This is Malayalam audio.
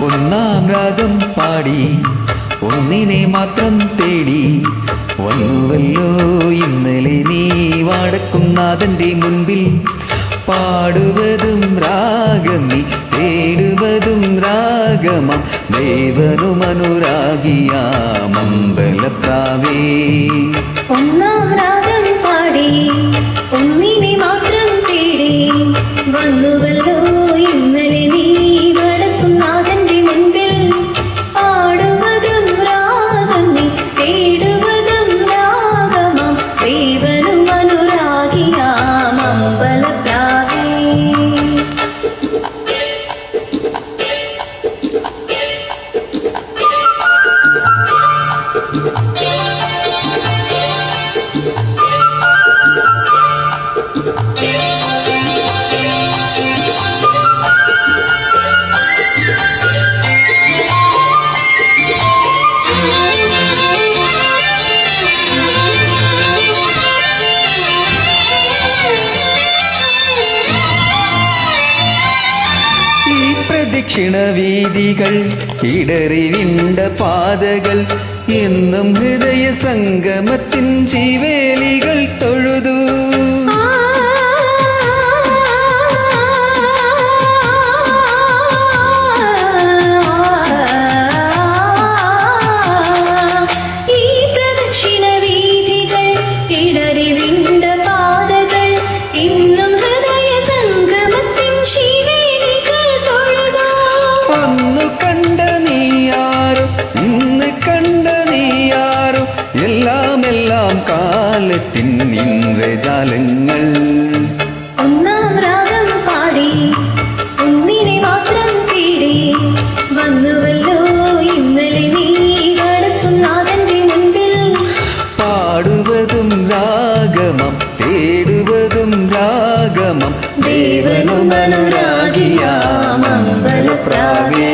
ഒന്നാം രാഗം പാടി ഒന്നിനെ മാത്രം തേടി വന്നുവല്ലോ ഇന്നലെ നീ വാടക്കും നാഥന്റെ മുൻപിൽ. പാടുവതും രാഗം നീ തേടുവതും രാഗമാം ദേവനുമനുരാഗിയാമമ്പലപ്രാവേ. ഒന്നാം രാഗം പാടി ഒന്നിനെ മാത്രം തേടി വന്നുവല്ലോ ഇന്നലെ നീ വടക്കും നാഥന്റെ മുൻപിൽ. പാടുവതും രാഗം നീ തേടുവതും രാഗമാം ദേവനുമനുരാഗിയാമമ്പലപ്രാവേ. ദക്ഷിണവീതികൾ ഇടറിവിണ്ട പാതകൾ എന്നും ഹൃദയ സംഗമത്തിൻ ജീവേലികൾ തൊഴുതു. എല്ലാം കാലത്തിൻ ഇന്ദ്രജാലങ്ങൾ. ഒന്നാം രാഗം പാടി ഒന്നിനെ മാത്രം തേടി വന്നുവല്ലോ ഇന്നലെ നീ വടക്കും നാഥന്റെ മുൻപിൽ. പാടുവതും രാഗമം തേടുവതും രാഗമം ദേവനുമനുരാഗിയാമമ്പലപ്രാവേ.